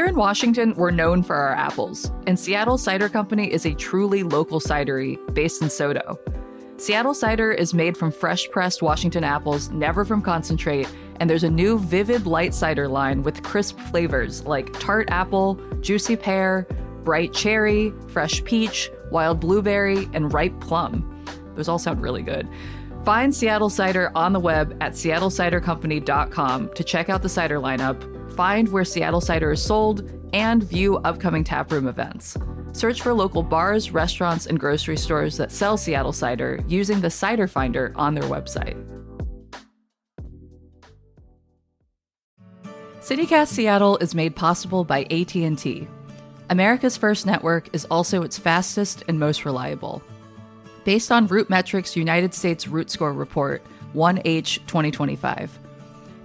Here in Washington, we're known for our apples, and Seattle Cider Company is a truly local cidery based in SoDo. Seattle cider is made from fresh-pressed Washington apples, never from concentrate, and there's a new vivid light cider line with crisp flavors like tart apple, juicy pear, bright cherry, fresh peach, wild blueberry, and ripe plum. Those all sound really good. Find Seattle Cider on the web at seattlecidercompany.com to check out the cider lineup, find where Seattle Cider is sold, and view upcoming taproom events. Search for local bars, restaurants, and grocery stores that sell Seattle cider using the Cider Finder on their website. CityCast Seattle is made possible by AT&T. America's first network is also its fastest and most reliable. Based on RootMetrics' United States Root Score Report, 1H 2025.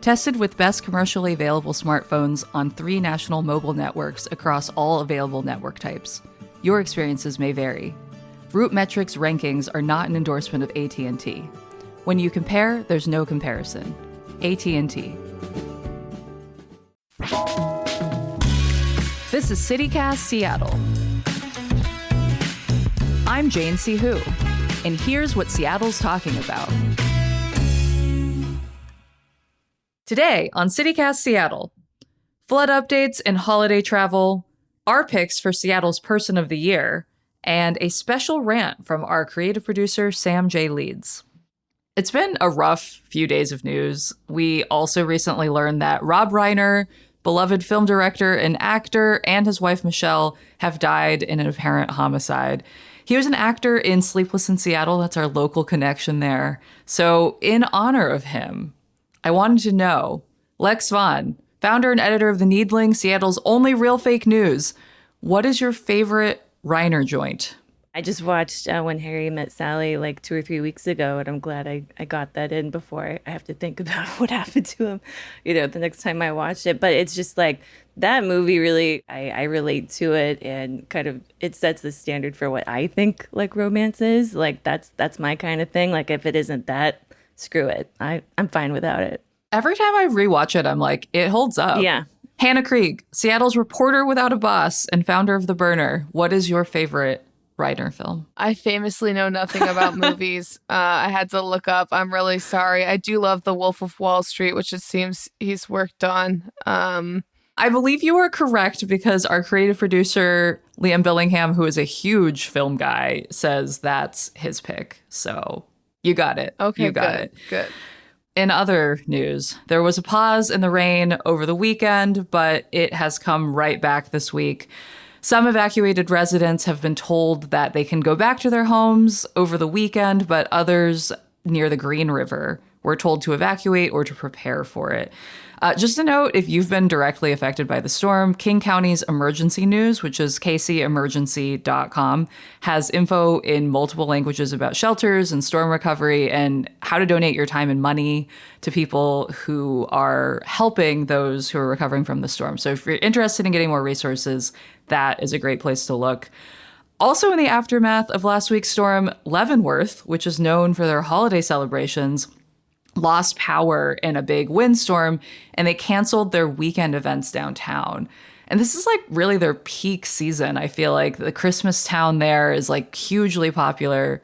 Tested with best commercially available smartphones on 3 national mobile networks across all available network types. Your experiences may vary. RootMetrics rankings are not an endorsement of AT&T. When you compare, there's no comparison. AT&T. This is CityCast Seattle. I'm Jane C. Hu, and here's what Seattle's talking about. Today on CityCast Seattle, flood updates and holiday travel, our picks for Seattle's Person of the Year, and a special rant from our creative producer, Sam J Leeds. It's been a rough few days of news. We also recently learned that Rob Reiner, beloved film director and actor, and his wife Michelle have died in an apparent homicide. He was an actor in Sleepless in Seattle. That's our local connection there. So in honor of him, I wanted to know, Lex Vaughn, founder and editor of The Needling, Seattle's only real fake news, what is your favorite Reiner joint? I just watched When Harry Met Sally like 2 or 3 weeks ago, and I'm glad I got that in before I have to think about what happened to him, the next time I watch it. But it's just like that movie really, I relate to it, and kind of it sets the standard for what I think like romance is. Like that's my kind of thing. Like if it isn't that, screw it. I'm fine without it. Every time I rewatch it, I'm like, it holds up. Yeah. Hannah Krieg, Seattle's reporter without a boss and founder of The Burner. What is your favorite Reiner film? I famously know nothing about movies. I had to look up. I'm really sorry. I do love The Wolf of Wall Street, which it seems he's worked on. I believe you are correct because our creative producer, Liam Billingham, who is a huge film guy, says that's his pick. So you got it. Okay, you got it. Good. In other news, there was a pause in the rain over the weekend, but it has come right back this week. Some evacuated residents have been told that they can go back to their homes over the weekend, but others near the Green River were told to evacuate or to prepare for it. Just a note, if you've been directly affected by the storm, King County's emergency news, which is kcemergency.com, has info in multiple languages about shelters and storm recovery and how to donate your time and money to people who are helping those who are recovering from the storm. So if you're interested in getting more resources, that is a great place to look. Also in the aftermath of last week's storm, Leavenworth, which is known for their holiday celebrations, lost power in a big windstorm, and they canceled their weekend events downtown. And this is like really their peak season. I feel like the Christmas town there is like hugely popular.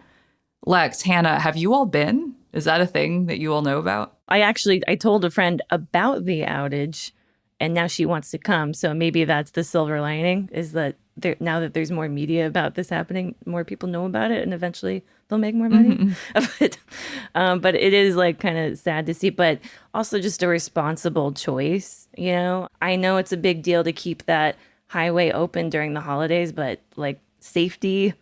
Lex, Hannah, have you all been? Is that a thing that you all know about? I told a friend about the outage, and now she wants to come. So maybe that's the silver lining, is that now that there's more media about this happening, more people know about it, and eventually they'll make more money of it. But it is like kind of sad to see, but also just a responsible choice. I know it's a big deal to keep that highway open during the holidays, but like safety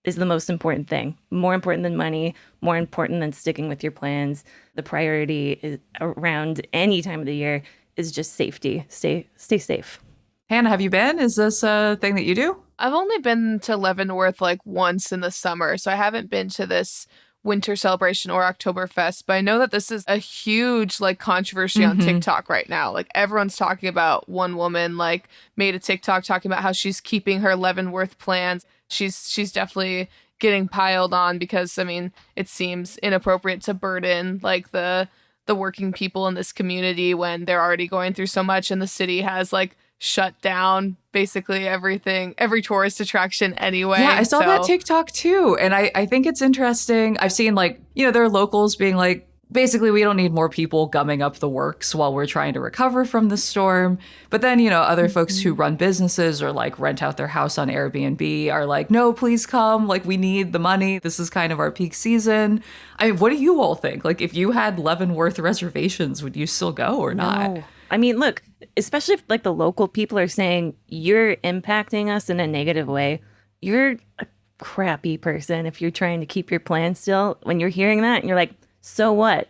is the most important thing. More important than money, more important than sticking with your plans. The priority is around any time of the year is just safety. Stay safe. Hannah, have you been? Is this a thing that you do? I've only been to Leavenworth like once in the summer, so I haven't been to this winter celebration or Oktoberfest, but I know that this is a huge like controversy on TikTok right now. Like everyone's talking about one woman like made a TikTok talking about how she's keeping her Leavenworth plans. She's definitely getting piled on because, I mean, it seems inappropriate to burden like the working people in this community when they're already going through so much and the city has like shut down basically everything, every tourist attraction anyway. Yeah, I saw that TikTok too. And I think it's interesting. I've seen like, there are locals being like, basically, we don't need more people gumming up the works while we're trying to recover from the storm. But then, other folks who run businesses or like rent out their house on Airbnb are like, no, please come. Like, we need the money. This is kind of our peak season. I mean, what do you all think? Like, if you had Leavenworth reservations, would you still go or not? No. I mean, look, especially if like the local people are saying you're impacting us in a negative way, you're a crappy person if you're trying to keep your plan still. When you're hearing that and you're like, so what?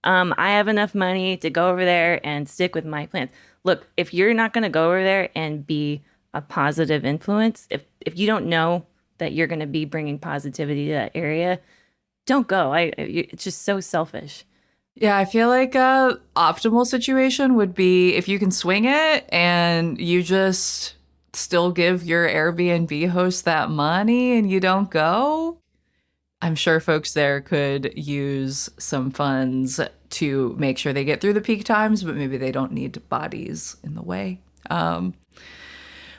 I have enough money to go over there and stick with my plans. Look, if you're not going to go over there and be a positive influence, if you don't know that you're going to be bringing positivity to that area, don't go. It's just so selfish. Yeah, I feel like a optimal situation would be if you can swing it and you just still give your Airbnb host that money and you don't go. I'm sure folks there could use some funds to make sure they get through the peak times, but maybe they don't need bodies in the way.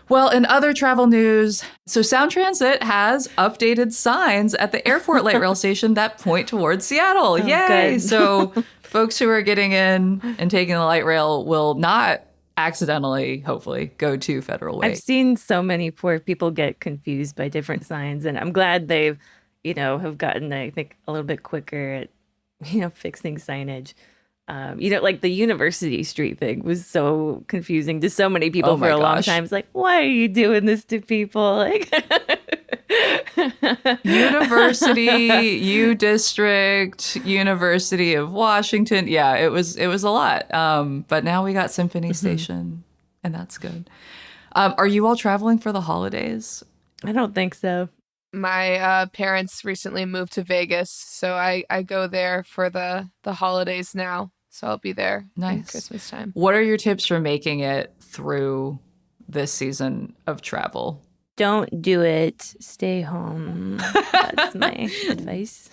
Well, in other travel news, so Sound Transit has updated signs at the airport light rail station that point towards Seattle. Oh, yay! good. So folks who are getting in and taking the light rail will not accidentally, hopefully, go to Federal Way. I've seen so many poor people get confused by different signs, and I'm glad they've have gotten, I think, a little bit quicker at, fixing signage. Like the University Street thing was so confusing to so many people for a long time. It's like, why are you doing this to people? Like, University, U District, University of Washington. Yeah, it was a lot. But now we got Symphony Station, and that's good. Are you all traveling for the holidays? I don't think so. My parents recently moved to Vegas, so I go there for the holidays now. So I'll be there in Christmas time. What are your tips for making it through this season of travel? Don't do it. Stay home. That's my advice.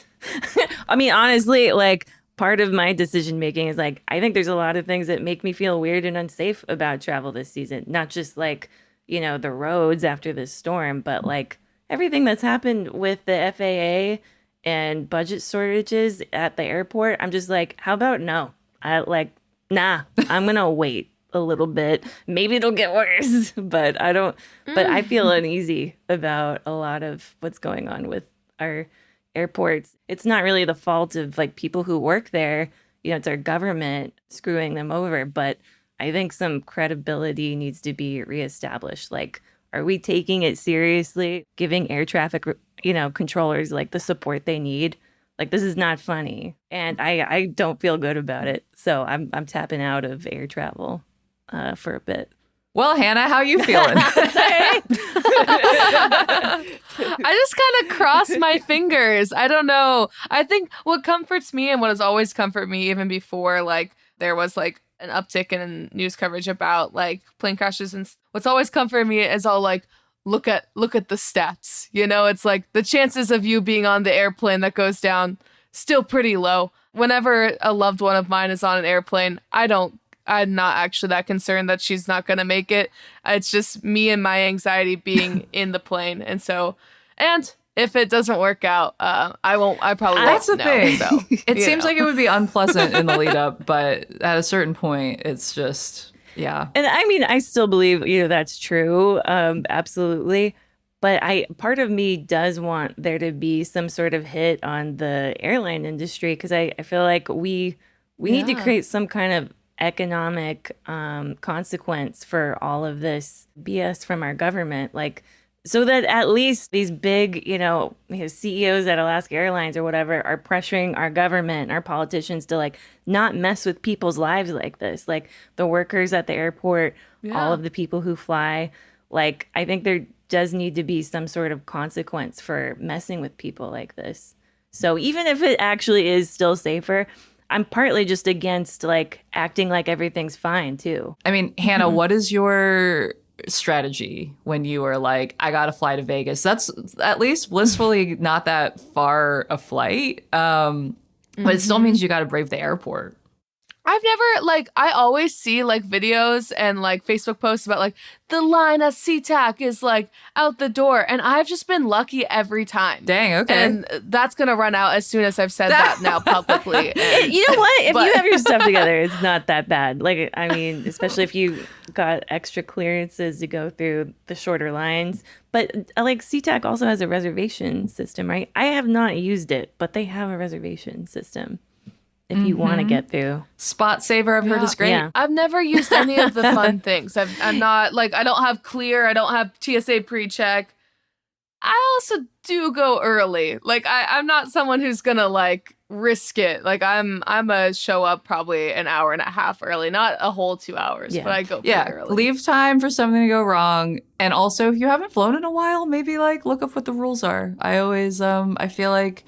I mean, honestly, like part of my decision making is like, I think there's a lot of things that make me feel weird and unsafe about travel this season. Not just like, the roads after this storm, but like everything that's happened with the FAA and budget shortages at the airport. I'm just like, how about no? I'm going to wait a little bit. Maybe it'll get worse, but I don't. But I feel uneasy about a lot of what's going on with our airports. It's not really the fault of like people who work there. It's our government screwing them over. But I think some credibility needs to be reestablished. Like, are we taking it seriously? Giving air traffic, controllers like the support they need? Like, this is not funny, and I don't feel good about it. So I'm tapping out of air travel for a bit. Well, Hannah, how you feeling? I just kind of crossed my fingers. I don't know. I think what comforts me and what has always comforted me, even before like there was like an uptick in news coverage about like plane crashes, and what's always comforted me is all like, look at the stats. It's like the chances of you being on the airplane that goes down still pretty low. Whenever a loved one of mine is on an airplane, I'm not actually that concerned that she's not going to make it. It's just me and my anxiety being in the plane. And if it doesn't work out, I probably won't. That's the thing. So, it seems like it would be unpleasant in the lead up, but at a certain point, it's just... Yeah. And I mean, I still believe, that's true. Absolutely. But part of me does want there to be some sort of hit on the airline industry, because I feel like we need to create some kind of economic consequence for all of this BS from our government. Like, so that at least these big, CEOs at Alaska Airlines or whatever are pressuring our government, our politicians to like not mess with people's lives like this. Like the workers at the airport, all of the people who fly. Like, I think there does need to be some sort of consequence for messing with people like this. So even if it actually is still safer, I'm partly just against like acting like everything's fine too. I mean, Hannah, what is your strategy when you are like, I gotta fly to Vegas? That's at least blissfully not that far a flight, but it still means you gotta brave the airport. I've never, like, I always see, like, videos and, like, Facebook posts about, like, the line at SeaTac is, like, out the door. And I've just been lucky every time. Dang, okay. And that's going to run out as soon as I've said that now publicly. And, You know what? If you have your stuff together, it's not that bad. Like, I mean, especially if you got extra clearances to go through the shorter lines. But like SeaTac also has a reservation system, right? I have not used it, but they have a reservation system if you want to get through. Spot Saver, I've heard is great. Yeah. I've never used any of the fun things. I'm not, like, I don't have Clear. I don't have TSA pre-check. I also do go early. Like, I'm not someone who's gonna, like, risk it. Like, I'm a show up probably an hour and a half early, not a whole 2 hours, but I go pretty early. Leave time for something to go wrong. And also, if you haven't flown in a while, maybe, like, look up what the rules are. I always, I feel like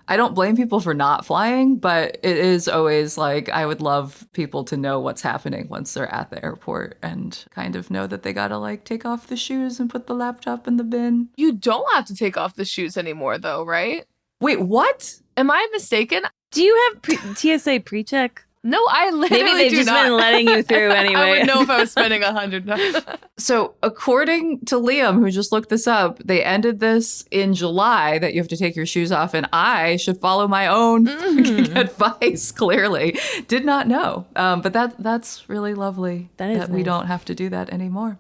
I don't blame people for not flying, but it is always like I would love people to know what's happening once they're at the airport and kind of know that they gotta like take off the shoes and put the laptop in the bin. You don't have to take off the shoes anymore, though, right? Wait, what? Am I mistaken? Do you have TSA pre-check? No, I literally Maybe they've do just not. been letting you through anyway. I would know if I was spending $100. So according to Liam, who just looked this up, they ended this in July that you have to take your shoes off, and I should follow my own advice, clearly. Did not know. But that's really lovely that we nice. don't have to do that anymore.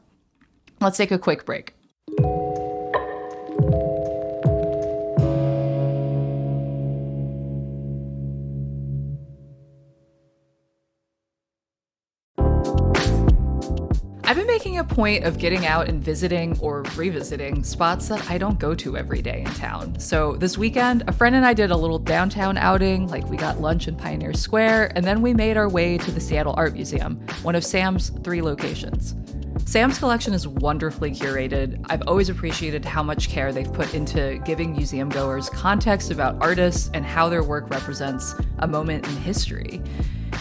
Let's take a quick break. I've been making a point of getting out and visiting or revisiting spots that I don't go to every day in town. So this weekend, a friend and I did a little downtown outing, like we got lunch in Pioneer Square, and then we made our way to the Seattle Art Museum, one of Sam's 3 locations. Sam's collection is wonderfully curated. I've always appreciated how much care they've put into giving museum goers context about artists and how their work represents a moment in history.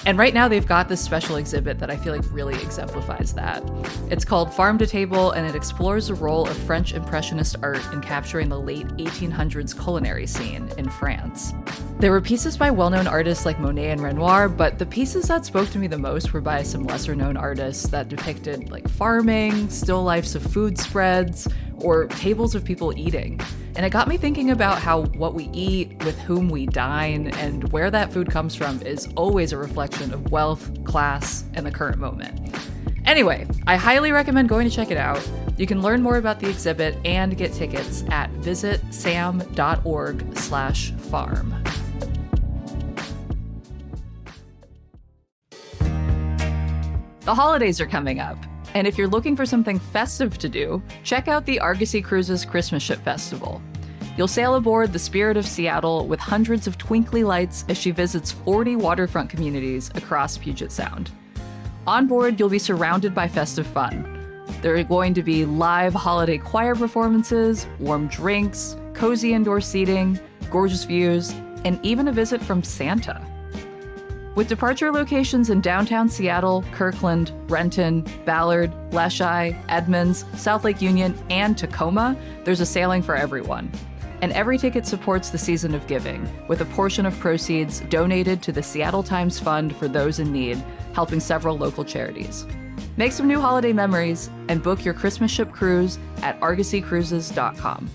And right now they've got this special exhibit that I feel like really exemplifies that. It's called Farm to Table, and it explores the role of French Impressionist art in capturing the late 1800s culinary scene in France. There were pieces by well-known artists like Monet and Renoir, but the pieces that spoke to me the most were by some lesser-known artists that depicted like farming, still lifes of food spreads, or tables of people eating. And it got me thinking about how what we eat, with whom we dine, and where that food comes from is always a reflection of wealth, class, and the current moment. Anyway, I highly recommend going to check it out. You can learn more about the exhibit and get tickets at visitsam.org/farm. The holidays are coming up, and if you're looking for something festive to do, check out the Argosy Cruises Christmas Ship Festival. You'll sail aboard the Spirit of Seattle with hundreds of twinkly lights as she visits 40 waterfront communities across Puget Sound. On board, you'll be surrounded by festive fun. There are going to be live holiday choir performances, warm drinks, cozy indoor seating, gorgeous views, and even a visit from Santa. With departure locations in downtown Seattle, Kirkland, Renton, Ballard, Leschi, Edmonds, South Lake Union, and Tacoma, there's a sailing for everyone. And every ticket supports the season of giving, with a portion of proceeds donated to the Seattle Times Fund for those in need, helping several local charities. Make some new holiday memories and book your Christmas ship cruise at argosycruises.com.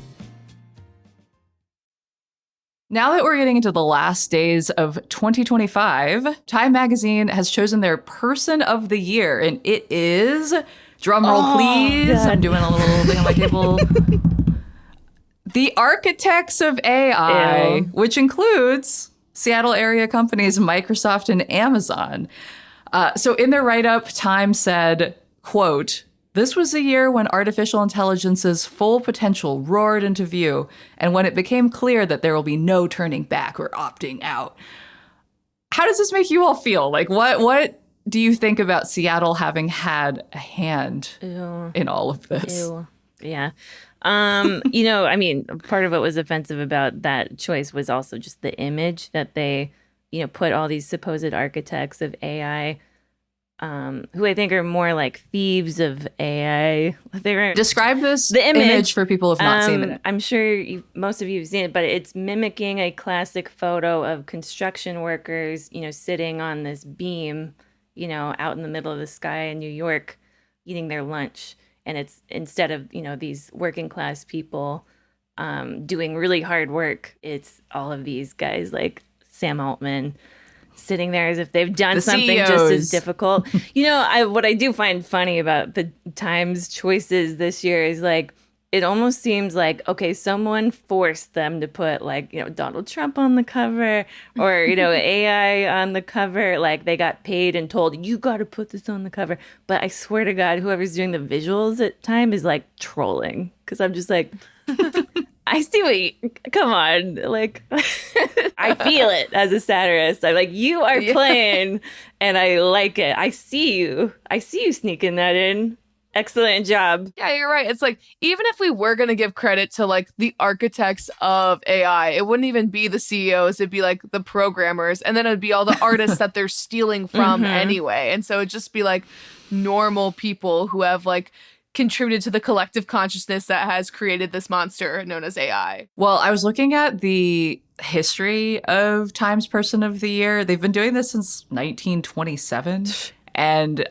Now that we're getting into the last days of 2025, Time Magazine has chosen their Person of the Year, and it is, drumroll please, God. I'm doing a little thing on my table, the Architects of AI, Ew. which includes Seattle area companies Microsoft and Amazon. So in their write-up, Time said, quote, "This was a year when artificial intelligence's full potential roared into view, and when it became clear that there will be no turning back or opting out." How does this make you all feel? Like, what do you think about Seattle having had a hand in all of this? Ew. Yeah. I mean, part of what was offensive about that choice was also just the image that they, put all these supposed architects of AI who I think are more like thieves of AI. They're Describe this the image for people who have not seen it. I'm sure most of you have seen it, but it's mimicking a classic photo of construction workers, sitting on this beam, out in the middle of the sky in New York, eating their lunch. And it's instead of, these working class people doing really hard work, it's all of these guys like Sam Altman sitting there as if they've done something CEOs. just as difficult. What I do find funny about the Times choices this year is like, it almost seems like, okay, someone forced them to put like, Donald Trump on the cover or, AI on the cover. Like they got paid and told, you got to put this on the cover. But I swear to God, whoever's doing the visuals at Time is like trolling. Cause I'm just like, I see what you, come on. Like, I feel it as a satirist. I'm like, you are playing and I like it. I see you sneaking that in. Excellent job. Yeah, you're right. It's like, even if we were going to give credit to like the architects of AI, it wouldn't even be the CEOs. It'd be like the programmers. And then it'd be all the artists that they're stealing from anyway. And so it'd just be like normal people who have like contributed to the collective consciousness that has created this monster known as AI. Well, I was looking at the history of Times Person of the Year. They've been doing this since 1927. And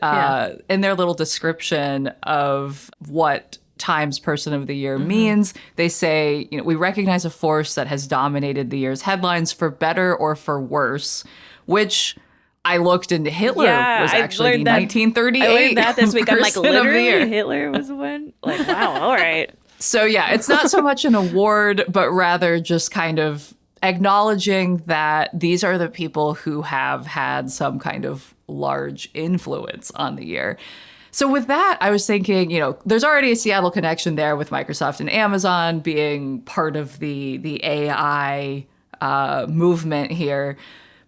in their little description of what Times Person of the Year means, they say, we recognize a force that has dominated the year's headlines for better or for worse, which I looked into. Hitler was actually the 1938 I learned that this week. I'm like, Person of the literally, Year. Hitler was one? Like, wow, all right. So yeah, it's not so much an award, but rather just kind of acknowledging that these are the people who have had some kind of large influence on the year. So with that, I was thinking, there's already a Seattle connection there with Microsoft and Amazon being part of the AI movement here.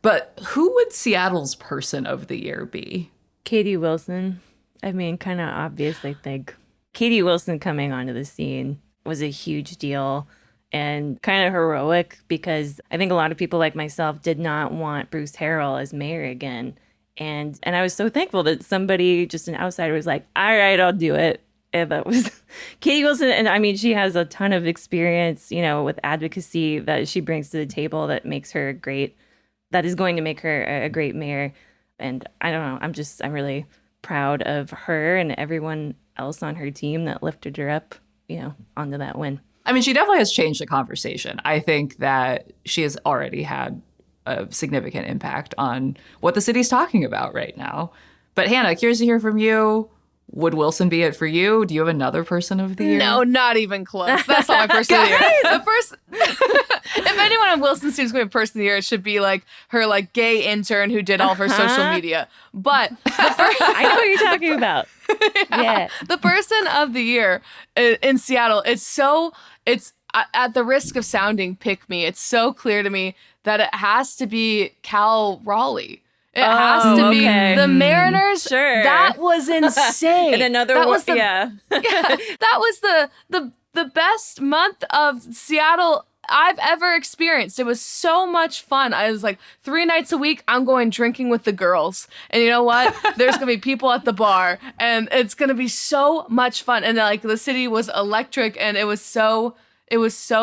But who would Seattle's Person of the Year be? Katie Wilson. I mean, kind of obvious, I think. Katie Wilson coming onto the scene was a huge deal and kind of heroic because I think a lot of people like myself did not want Bruce Harrell as mayor again. And I was so thankful that somebody, just an outsider, was like, all right, I'll do it. And that was Katie Wilson. And I mean, she has a ton of experience, with advocacy that she brings to the table that makes her that is going to make her a great mayor. And I don't know, I'm really proud of her and everyone else on her team that lifted her up, onto that win. I mean, she definitely has changed the conversation. I think that she has already had a significant impact on what the city's talking about right now. But Hannah, curious to hear from you. Would Wilson be it for you? Do you have another Person of the Year? No, not even close. That's not my Person of the Year. The first, if anyone on Wilson's team is going to be Person of the Year, it should be like her like gay intern who did all of her social media. But I know what you're talking about. Yeah. The Person of the Year in Seattle, it's at the risk of sounding pick me, it's so clear to me that it has to be Cal Raleigh. It has to be the Mariners. Sure. That was insane. And another one, yeah. That was the best month of Seattle I've ever experienced. It was so much fun. I was like, 3 nights a week, I'm going drinking with the girls. And you know what? There's going to be people at the bar. And it's going to be so much fun. And like the city was electric and it was so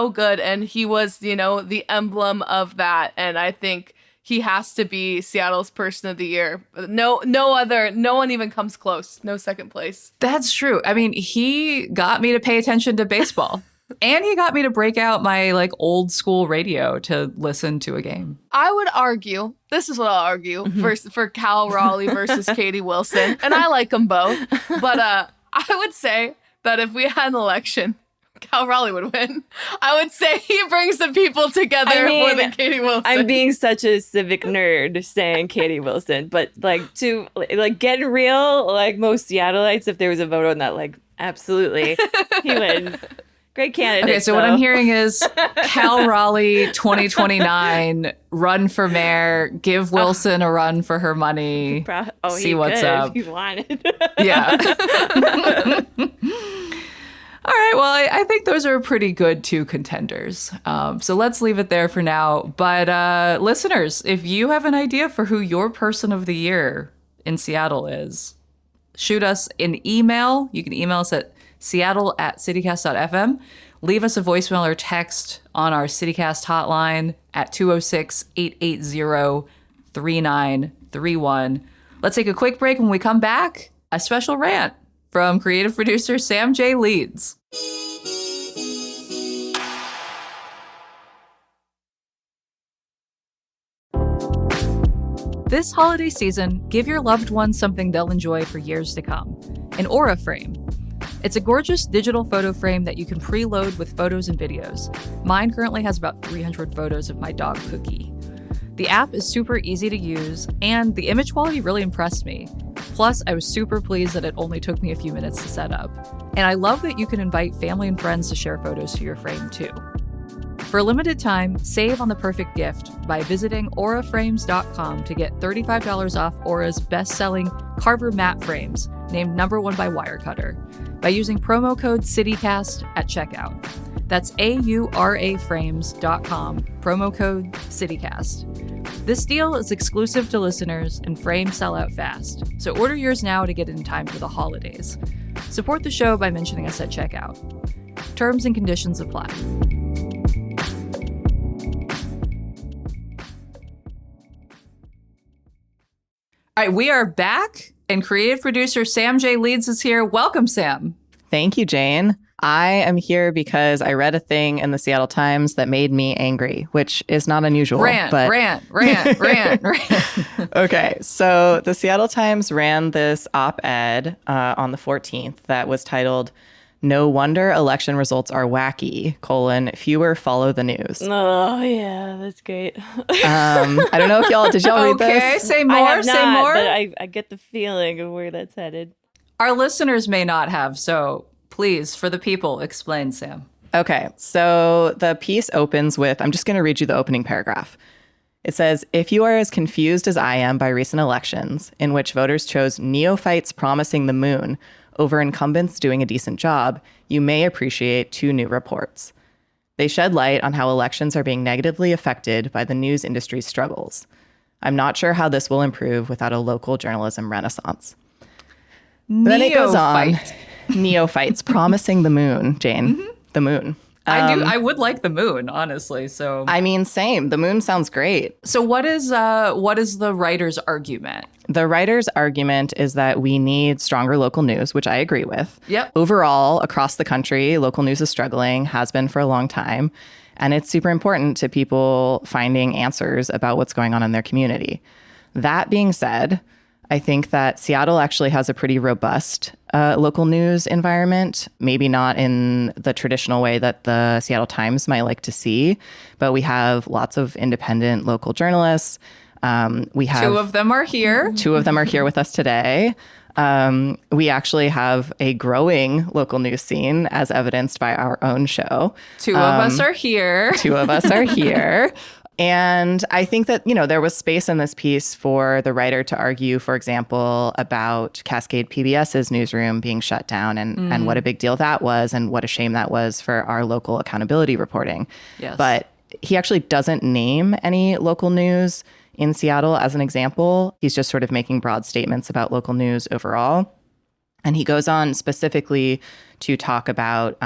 good. And he was, the emblem of that. And I think he has to be Seattle's Person of the Year. No one even comes close. No second place. That's true. I mean, he got me to pay attention to baseball. And he got me to break out my like old school radio to listen to a game. I would argue, this is what I'll argue, for Cal Raleigh versus Katie Wilson. And I like them both. But I would say that if we had an election, Cal Raleigh would win. I would say he brings the people together more than Katie Wilson. I'm being such a civic nerd saying Katie Wilson, but like to like get real, like most Seattleites, if there was a vote on that, like absolutely he wins. Great candidate. Okay, so what I'm hearing is Cal Raleigh 2029, run for mayor, give Wilson a run for her money, see what's up. He wanted. Yeah. All right, well, I think those are pretty good 2 contenders. So let's leave it there for now. But listeners, if you have an idea for who your Person of the Year in Seattle is, shoot us an email. You can email us at seattle@citycast.fm. Leave us a voicemail or text on our CityCast hotline at 206-880-3931. Let's take a quick break. When we come back, a special rant from creative producer Sam J Leeds. This holiday season, give your loved ones something they'll enjoy for years to come. An Aura frame. It's a gorgeous digital photo frame that you can preload with photos and videos. Mine currently has about 300 photos of my dog Cookie. The app is super easy to use, and the image quality really impressed me. Plus, I was super pleased that it only took me a few minutes to set up. And I love that you can invite family and friends to share photos to your frame too. For a limited time, save on the perfect gift by visiting auraframes.com to get $35 off Aura's best-selling Carver matte frames, named #1 by Wirecutter, by using promo code CityCast at checkout. That's auraframes.com, promo code CityCast. This deal is exclusive to listeners, and frames sell out fast, so order yours now to get it in time for the holidays. Support the show by mentioning us at checkout. Terms and conditions apply. All right, we are back, and creative producer Sam J Leeds is here. Welcome, Sam. Thank you, Jane. I am here because I read a thing in the Seattle Times that made me angry, which is not unusual. Rant. Okay, so the Seattle Times ran this op-ed on the 14th that was titled, "No wonder election results are wacky, fewer follow the news." Oh, yeah, that's great. I don't know if did y'all read this? Okay, say more, I have say not, more. But I get the feeling of where that's headed. Our listeners may not have, so please, for the people, explain, Sam. Okay, so the piece opens with, I'm just going to read you the opening paragraph. It says, "If you are as confused as I am by recent elections, in which voters chose neophytes promising the moon over incumbents doing a decent job, you may appreciate two new reports. They shed light on how elections are being negatively affected by the news industry's struggles. I'm not sure how this will improve without a local journalism renaissance." Then it goes on. Neophytes promising the moon, Jane. Mm-hmm. The moon. I would like the moon, honestly. So I mean, same. The moon sounds great. So what is the writer's argument? The writer's argument is that we need stronger local news, which I agree with. Yep. Overall, across the country, local news is struggling, has been for a long time, and it's super important to people finding answers about what's going on in their community. That being said, I think that Seattle actually has a pretty robust local news environment, maybe not in the traditional way that the Seattle Times might like to see, but we have lots of independent local journalists. We have two of them are here. Two of them are here with us today. We actually have a growing local news scene, as evidenced by our own show. Two of us are here. Two of us are here. And I think that, there was space in this piece for the writer to argue, for example, about Cascade PBS's newsroom being shut down and what a big deal that was and what a shame that was for our local accountability reporting. Yes. But he actually doesn't name any local news in Seattle as an example. He's just sort of making broad statements about local news overall. And he goes on specifically to talk about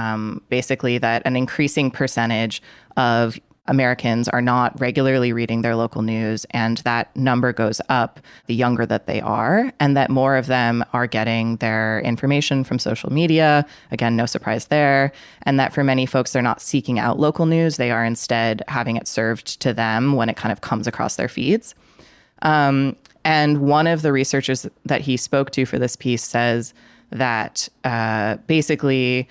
basically that an increasing percentage of Americans are not regularly reading their local news, and that number goes up the younger that they are, and that more of them are getting their information from social media. Again, no surprise there. And that for many folks, they're not seeking out local news. They are instead having it served to them when it kind of comes across their feeds. And one of the researchers that he spoke to for this piece says that basically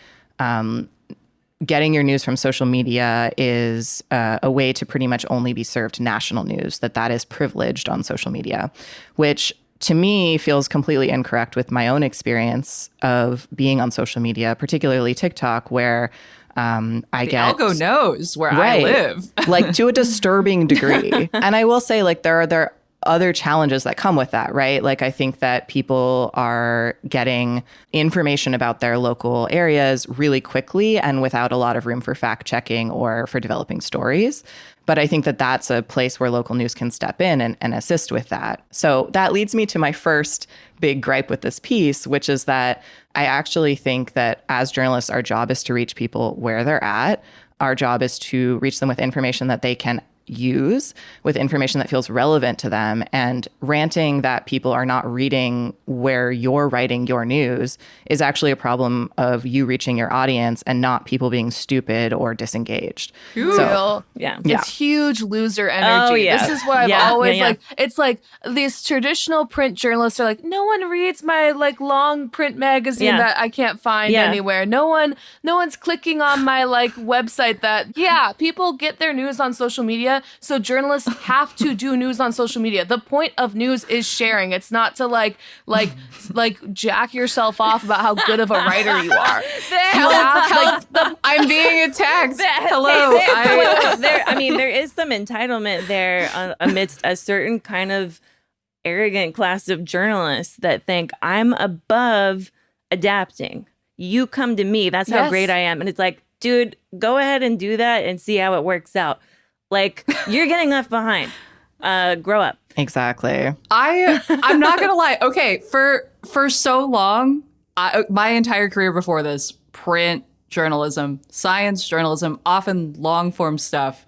getting your news from social media is a way to pretty much only be served national news, that is privileged on social media, which to me feels completely incorrect with my own experience of being on social media, particularly TikTok, where I the algo knows where I live. like to a disturbing degree. And I will say, like, there other challenges that come with that, right? Like, I think that people are getting information about their local areas really quickly and without a lot of room for fact checking or for developing stories. But I think that that's a place where local news can step in and assist with that. So that leads me to my first big gripe with this piece, which is that I actually think that as journalists, our job is to reach people where they're at. Our job is to reach them with information that they can use, with information that feels relevant to them, and ranting that people are not reading where you're writing your news is actually a problem of you reaching your audience and not people being stupid or disengaged. So, Yeah. it's huge loser energy. Oh, yeah. This is what I've Yeah, always yeah, yeah. like. It's like these traditional print journalists are like, no one reads my like long print magazine Yeah. that I can't find Yeah. anywhere. No one's clicking on my like website that people get their news on social media. So journalists have to do news on social media. The point of news is sharing. It's not to like jack yourself off about how good of a writer you are. I'm being attacked. Hello. There is some entitlement there amidst a certain kind of arrogant class of journalists that think I'm above adapting. You come to me. That's how great I am. And it's like, dude, go ahead and do that and see how it works out. Like, you're getting left behind. Grow up. Exactly. I'm not gonna lie. Okay, for so long, my entire career before this, print journalism, science journalism, often long form stuff.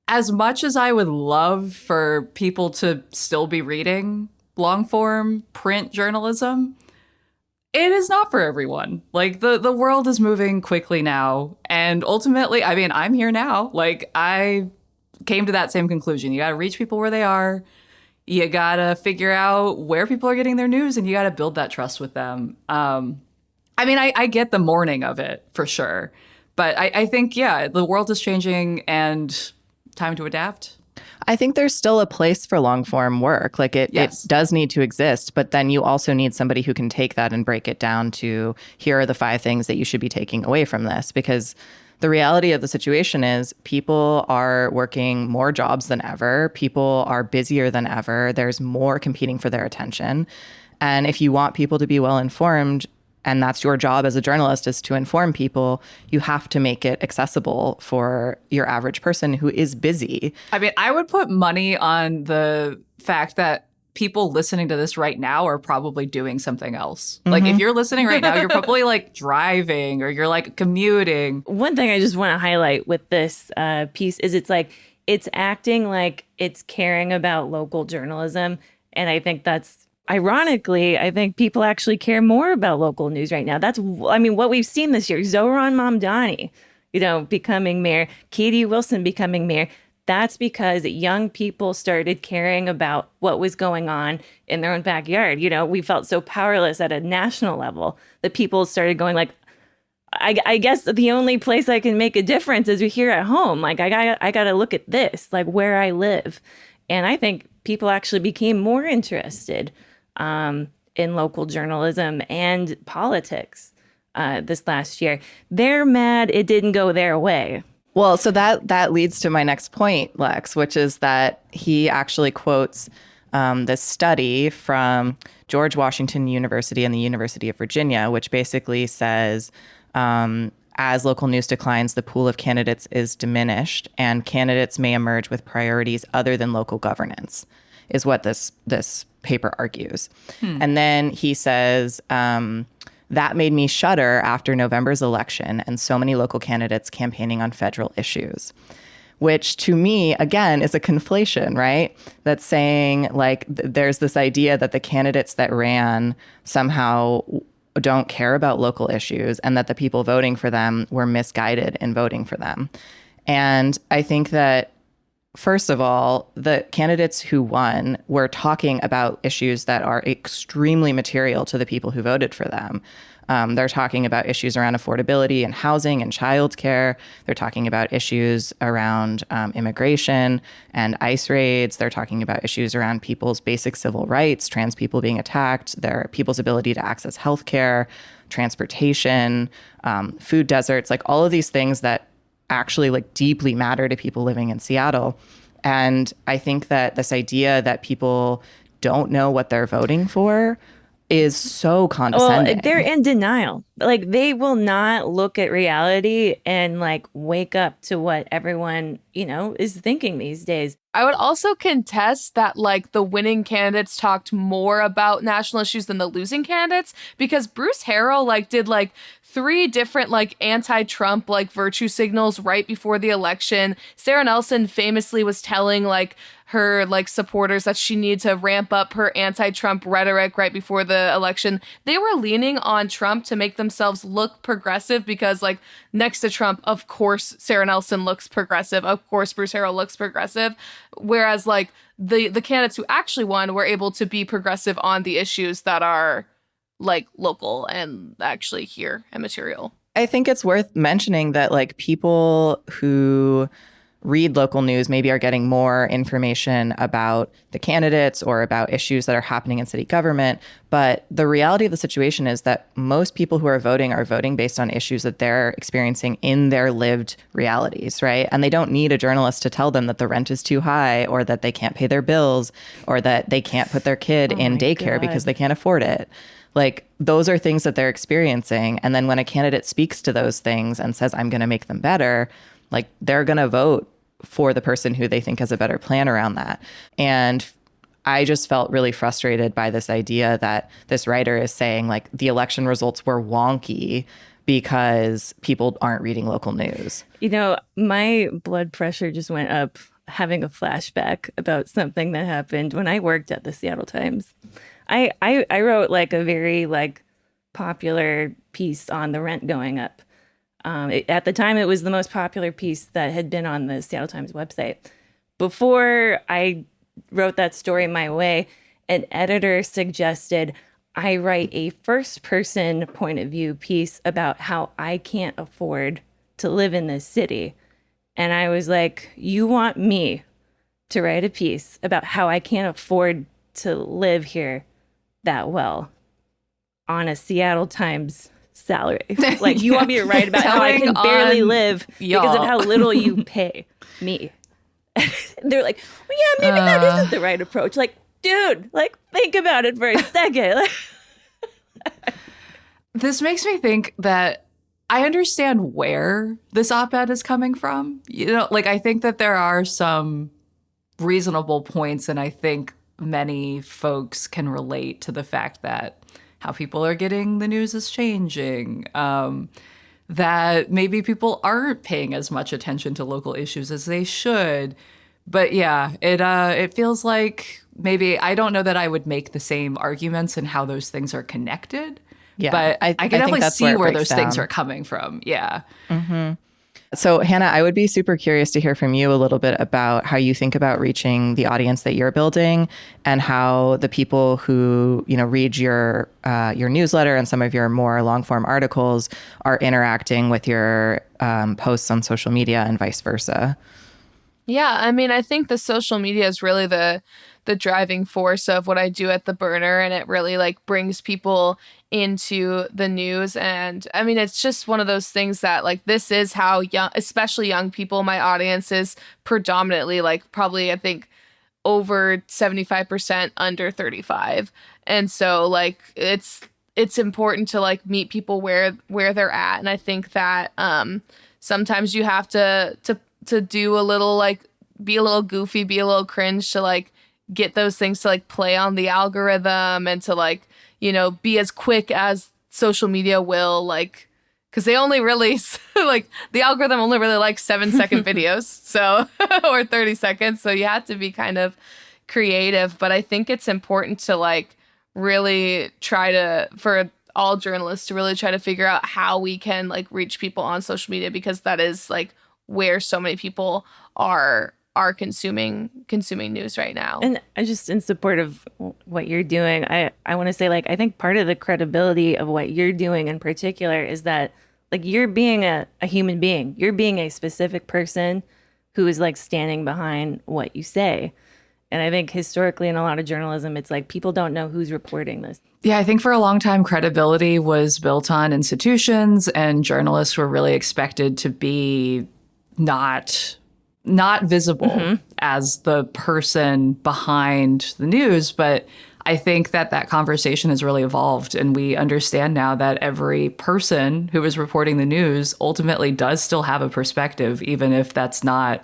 As much as I would love for people to still be reading long form print journalism, it is not for everyone. Like, the world is moving quickly now, and ultimately, I mean, I'm here now. Like, I came to that same conclusion. You got to reach people where they are. You got to figure out where people are getting their news, and you got to build that trust with them. I mean, I get the mourning of it for sure. But I think, the world is changing and time to adapt. I think there's still a place for long form work. Like it does need to exist, but then you also need somebody who can take that and break it down to here are the 5 things that you should be taking away from this. Because the reality of the situation is people are working more jobs than ever. People are busier than ever. There's more competing for their attention. And if you want people to be well informed, and that's your job as a journalist, is to inform people, you have to make it accessible for your average person who is busy. I mean, I would put money on the fact that people listening to this right now are probably doing something else. Like, if you're listening right now, you're probably like driving or you're like commuting. One thing I just want to highlight with this piece is it's acting like it's caring about local journalism. And I think that's, ironically, I think people actually care more about local news right now. That's, I mean, what we've seen this year, Zohran Mamdani, becoming mayor, Katie Wilson becoming mayor. That's because young people started caring about what was going on in their own backyard. We felt so powerless at a national level that people started going like, I guess the only place I can make a difference is here at home. Like, I got to look at this, like where I live. And I think people actually became more interested in local journalism and politics this last year. They're mad it didn't go their way. Well, so that leads to my next point, Lex, which is that he actually quotes this study from George Washington University and the University of Virginia, which basically says as local news declines, the pool of candidates is diminished and candidates may emerge with priorities other than local governance, is what this paper argues. And then he says, that made me shudder after November's election and so many local candidates campaigning on federal issues, which to me, again, is a conflation, right? That's saying like there's this idea that the candidates that ran somehow don't care about local issues and that the people voting for them were misguided in voting for them. And I think that, first of all, the candidates who won were talking about issues that are extremely material to the people who voted for them. They're talking about issues around affordability and housing and childcare. They're talking about issues around immigration and ICE raids. They're talking about issues around people's basic civil rights, trans people being attacked, their people's ability to access healthcare, transportation, food deserts, like all of these things that actually like deeply matter to people living in Seattle. And I think that this idea that people don't know what they're voting for is so condescending. Well, they're in denial. Like, they will not look at reality and like wake up to what everyone, is thinking these days. I would also contest that like the winning candidates talked more about national issues than the losing candidates, because Bruce Harrell like did like 3 different like anti-Trump like virtue signals right before the election. Sarah Nelson famously was telling like her like supporters that she needed to ramp up her anti-Trump rhetoric right before the election. They were leaning on Trump to make themselves look progressive because like next to Trump, of course, Sarah Nelson looks progressive. Of course, Bruce Harrell looks progressive. Whereas like the candidates who actually won were able to be progressive on the issues that are like local and actually here and material. I think it's worth mentioning that like people who read local news maybe are getting more information about the candidates or about issues that are happening in city government. But the reality of the situation is that most people who are voting based on issues that they're experiencing in their lived realities, right? And they don't need a journalist to tell them that the rent is too high or that they can't pay their bills or that they can't put their kid in daycare because they can't afford it. Like, those are things that they're experiencing. And then when a candidate speaks to those things and says, I'm going to make them better, like, they're going to vote for the person who they think has a better plan around that. And I just felt really frustrated by this idea that this writer is saying, like, the election results were wonky because people aren't reading local news. My blood pressure just went up having a flashback about something that happened when I worked at the Seattle Times. I wrote like a very like popular piece on the rent going up. At the time, it was the most popular piece that had been on the Seattle Times website. Before I wrote that story my way, an editor suggested I write a first-person point of view piece about how I can't afford to live in this city. And I was like, you want me to write a piece about how I can't afford to live here that well on a Seattle Times salary? Like, you want me to write about how I can barely live because of how little you pay me? They're like, well, yeah, maybe that isn't the right approach. Like, dude, like, think about it for a second. This makes me think that I understand where this op-ed is coming from. Like, I think that there are some reasonable points, and I think many folks can relate to the fact that how people are getting the news is changing, that maybe people aren't paying as much attention to local issues as they should. But yeah, it feels like maybe, I don't know that I would make the same arguments and how those things are connected. Yeah, but I can definitely see where those things are coming from. Yeah. Mm-hmm. So, Hannah, I would be super curious to hear from you a little bit about how you think about reaching the audience that you're building and how the people who, read your newsletter and some of your more long form articles are interacting with your posts on social media and vice versa. Yeah, I mean, I think the social media is really the driving force of what I do at the Burner, and it really like brings people into the news. And I mean, it's just one of those things that like, this is how young, especially young people, my audience is predominantly like probably I think over 75% under 35. And so like it's important to like meet people where they're at. And I think that sometimes you have to do a little like be a little goofy, be a little cringe to like get those things to like play on the algorithm and to like, be as quick as social media will, like, because they only really like the algorithm only really likes 7-second videos, so or 30 seconds. So you have to be kind of creative. But I think it's important to like really for all journalists to really try to figure out how we can like reach people on social media, because that is like where so many people are consuming news right now. And I just, in support of what you're doing, I want to say, like, I think part of the credibility of what you're doing in particular is that, like, you're being a human being. You're being a specific person who is, like, standing behind what you say. And I think historically in a lot of journalism, it's like people don't know who's reporting this. Yeah, I think for a long time, credibility was built on institutions, and journalists were really expected to be not visible. Mm-hmm. as the person behind the news, but I think that conversation has really evolved, and we understand now that every person who is reporting the news ultimately does still have a perspective, even if that's not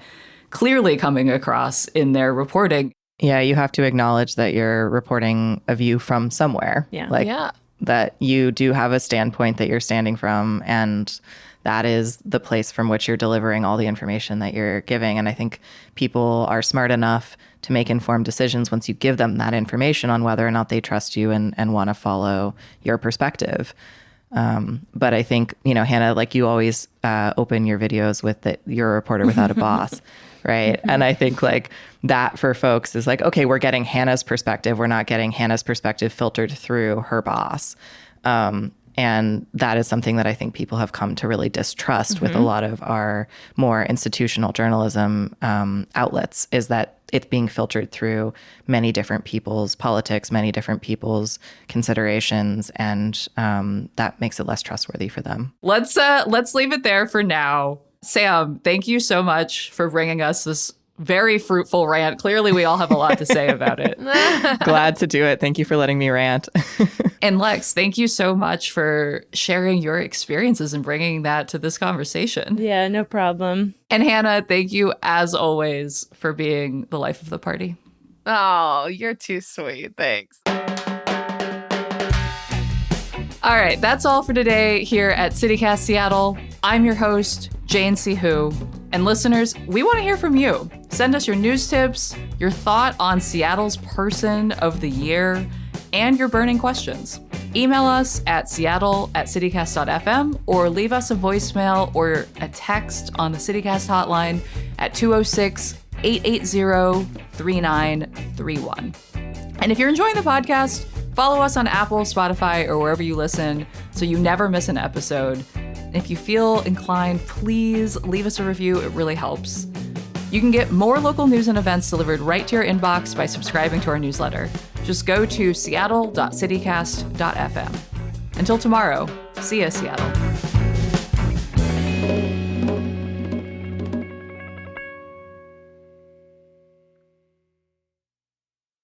clearly coming across in their reporting. Yeah, you have to acknowledge that you're reporting a view from somewhere. Yeah. Like Yeah. that you do have a standpoint that you're standing from, and that is the place from which you're delivering all the information that you're giving. And I think people are smart enough to make informed decisions once you give them that information on whether or not they trust you and want to follow your perspective. But I think, Hannah, like you always open your videos with that you're a reporter without a boss, right? And I think like that for folks is like, okay, we're getting Hannah's perspective. We're not getting Hannah's perspective filtered through her boss. And that is something that I think people have come to really distrust with a lot of our more institutional journalism outlets, is that it's being filtered through many different people's politics, many different people's considerations, and that makes it less trustworthy for them. Let's leave it there for now. Sam, thank you so much for bringing us this very fruitful rant. Clearly, we all have a lot to say about it. Glad to do it. Thank you for letting me rant. And Lex, thank you so much for sharing your experiences and bringing that to this conversation. Yeah, no problem. And Hannah, thank you as always for being the life of the party. Oh, you're too sweet. Thanks. All right, that's all for today here at CityCast Seattle. I'm your host, Jane C. Hu. And listeners, we want to hear from you. Send us your news tips, your thought on Seattle's Person of the Year, and your burning questions. Email us at seattle@citycast.fm or leave us a voicemail or a text on the CityCast hotline at 206-880-3931. And if you're enjoying the podcast, follow us on Apple, Spotify, or wherever you listen so you never miss an episode. If you feel inclined, please leave us a review. It really helps. You can get more local news and events delivered right to your inbox by subscribing to our newsletter. Just go to seattle.citycast.fm. Until tomorrow, see ya, Seattle.